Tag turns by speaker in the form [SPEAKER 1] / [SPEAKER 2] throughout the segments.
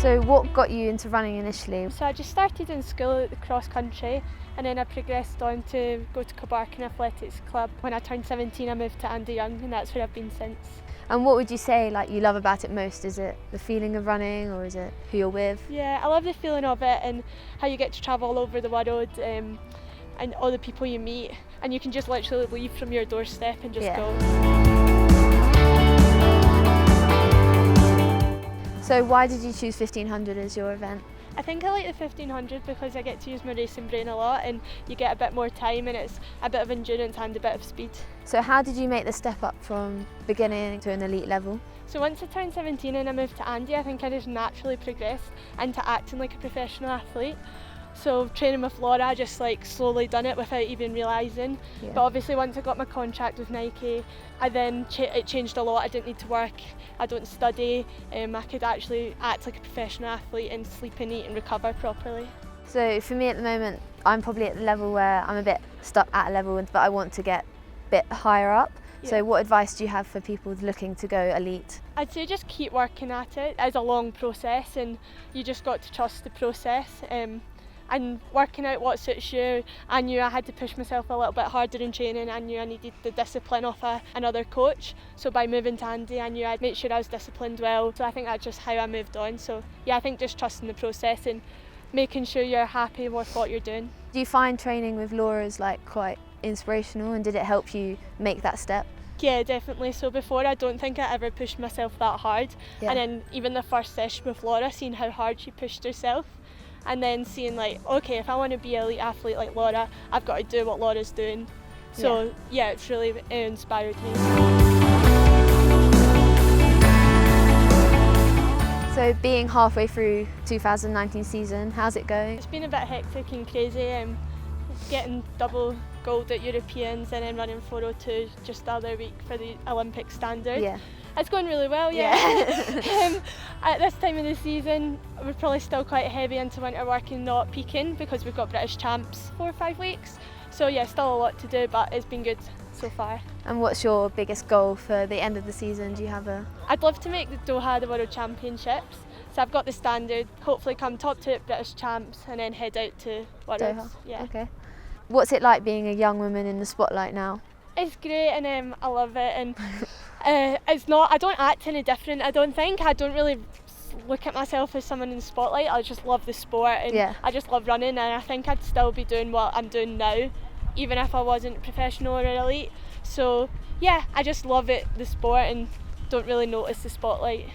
[SPEAKER 1] So what got you into running initially?
[SPEAKER 2] So I just started in school at the cross country, and then I progressed on to go to Cabarkin Athletics Club. When I turned 17 I moved to Andy Young, and that's where I've been since.
[SPEAKER 1] And what would you say you love about it most? Is it the feeling of running, or is it who you're with?
[SPEAKER 2] Yeah, I love the feeling of it and how you get to travel all over the world, and all the people you meet, and you can just literally leave from your doorstep and just go.
[SPEAKER 1] So why did you choose 1500 as your event?
[SPEAKER 2] I think I like the 1500 because I get to use my racing brain a lot, and you get a bit more time, and it's a bit of endurance and a bit of speed.
[SPEAKER 1] So how did you make the step up from beginning to an elite level?
[SPEAKER 2] So once I turned 17 and I moved to Andy, I think I just naturally progressed into acting like a professional athlete. So training with Laura, I just slowly done it without even realising. But obviously once I got my contract with Nike, it changed a lot. I didn't need to work, I don't study, I could actually act like a professional athlete and sleep and eat and recover properly.
[SPEAKER 1] So for me at the moment, I'm probably at the level where I'm a bit stuck at a level, but I want to get a bit higher up. So what advice do you have for people looking to go elite?
[SPEAKER 2] I'd say just keep working at it. It's a long process, and you just got to trust the process. And working out what suits you. I knew I had to push myself a little bit harder in training. I knew I needed the discipline of another coach. So by moving to Andy, I knew I'd make sure I was disciplined well. So I think that's just how I moved on. So yeah, I think just trusting the process and making sure you're happy with what you're doing.
[SPEAKER 1] Do you find training with Laura is quite inspirational, and did it help you make that step?
[SPEAKER 2] Yeah, definitely. So before, I don't think I ever pushed myself that hard. And then even the first session with Laura, seeing how hard she pushed herself, and then seeing okay, if I want to be an elite athlete like Laura, I've got to do what Laura's doing. So yeah, it's really inspired me.
[SPEAKER 1] So being halfway through 2019 season, how's it going?
[SPEAKER 2] It's been a bit hectic and crazy. Getting double gold at Europeans and then running 4:02 just the other week for the Olympic standard.
[SPEAKER 1] Yeah.
[SPEAKER 2] It's going really well, At this time of the season, we're probably still quite heavy into winter work and not peaking because we've got British champs 4 or 5 weeks. So yeah, still a lot to do, but it's been good so far.
[SPEAKER 1] And what's your biggest goal for the end of the season? Do you have a...
[SPEAKER 2] I'd love to make the Doha the World Championships. So I've got the standard, hopefully come top 2 at British champs and then head out to Worlds.
[SPEAKER 1] Doha.
[SPEAKER 2] Yeah.
[SPEAKER 1] Okay. What's it like being a young woman in the spotlight now?
[SPEAKER 2] It's great, and I love it, and I don't act any different. I don't really look at myself as someone in the spotlight. I just love the sport, and I just love running, and I think I'd still be doing what I'm doing now, even if I wasn't professional or elite. So yeah, I just love it, the sport, and don't really notice the spotlight.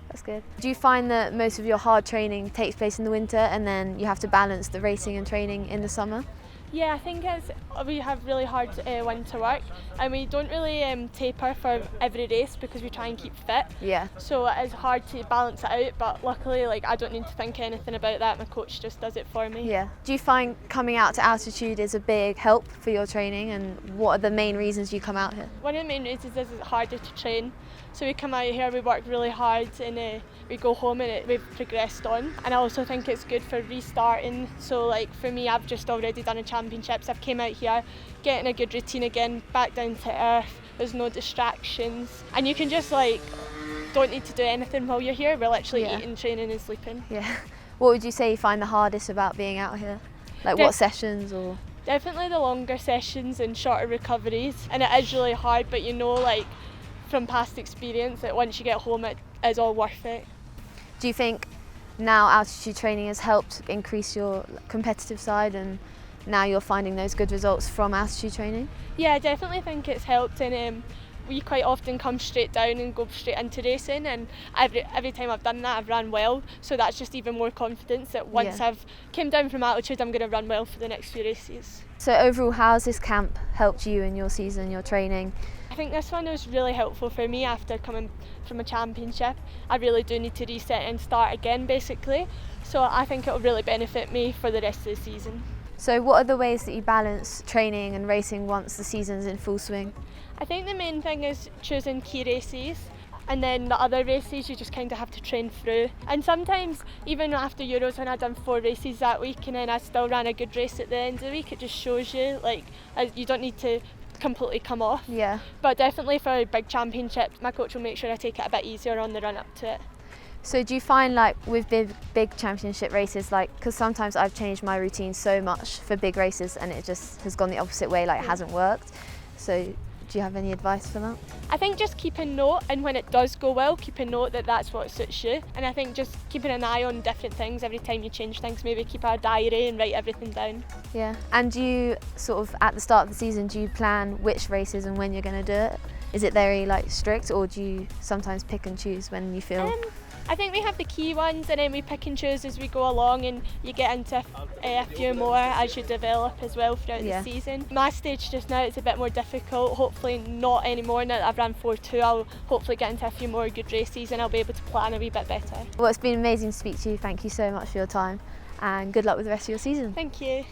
[SPEAKER 1] That's good. Do you find that most of your hard training takes place in the winter, and then you have to balance the racing and training in the summer?
[SPEAKER 2] Yeah, I think we have really hard winter work, and we don't really taper for every race because we try and keep fit.
[SPEAKER 1] Yeah.
[SPEAKER 2] So it's hard to balance it out, but luckily I don't need to think anything about that. My coach just does it for me.
[SPEAKER 1] Yeah. Do you find coming out to altitude is a big help for your training, and what are the main reasons you come out here?
[SPEAKER 2] One of the main reasons is it's harder to train. So we come out here, we work really hard, and we go home and we've progressed on. And I also think it's good for restarting. So for me, I've just already done a championships. I've came out here, getting a good routine again, back down to earth. There's no distractions, and you can just don't need to do anything while you're here. We're literally eating, training and sleeping.
[SPEAKER 1] Yeah. What would you say you find the hardest about being out here? What sessions or?
[SPEAKER 2] Definitely the longer sessions and shorter recoveries, and it is really hard, but from past experience that once you get home it is all worth it.
[SPEAKER 1] Do you think now altitude training has helped increase your competitive side, and now you're finding those good results from altitude training?
[SPEAKER 2] Yeah, I definitely think it's helped, and we quite often come straight down and go straight into racing, and every time I've done that I've run well, so that's just even more confidence that once I've came down from altitude I'm going to run well for the next few races.
[SPEAKER 1] So overall, how's this camp helped you in your season, your training?
[SPEAKER 2] I think this one was really helpful for me after coming from a championship. I really do need to reset and start again basically, so I think it will really benefit me for the rest of the season.
[SPEAKER 1] So what are the ways that you balance training and racing once the season's in full swing?
[SPEAKER 2] I think the main thing is choosing key races, and then the other races you just kind of have to train through. And sometimes even after Euros, when I've done 4 races that week and then I still ran a good race at the end of the week, it just shows you you don't need to completely come off.
[SPEAKER 1] Yeah.
[SPEAKER 2] But definitely for big championships, my coach will make sure I take it a bit easier on the run up to it.
[SPEAKER 1] So do you find like with big championship races, like, because sometimes I've changed my routine so much for big races and it just has gone the opposite way, like it hasn't worked. So do you have any advice for that?
[SPEAKER 2] I think just keep a note, and when it does go well, keep a note that that's what suits you. And I think just keeping an eye on different things every time you change things, maybe keep a diary and write everything down.
[SPEAKER 1] Yeah. And do you sort of, at the start of the season, do you plan which races and when you're going to do it? Is it very like strict, or do you sometimes pick and choose when you feel?
[SPEAKER 2] I think we have the key ones, and then we pick and choose as we go along, and you get into a few more as you develop as well throughout the season. My stage just now, it's a bit more difficult. Hopefully not anymore. Now that I've run 4.2, I'll hopefully get into a few more good races and I'll be able to plan a wee bit better.
[SPEAKER 1] Well, it's been amazing to speak to you. Thank you so much for your time, and good luck with the rest of your season.
[SPEAKER 2] Thank you.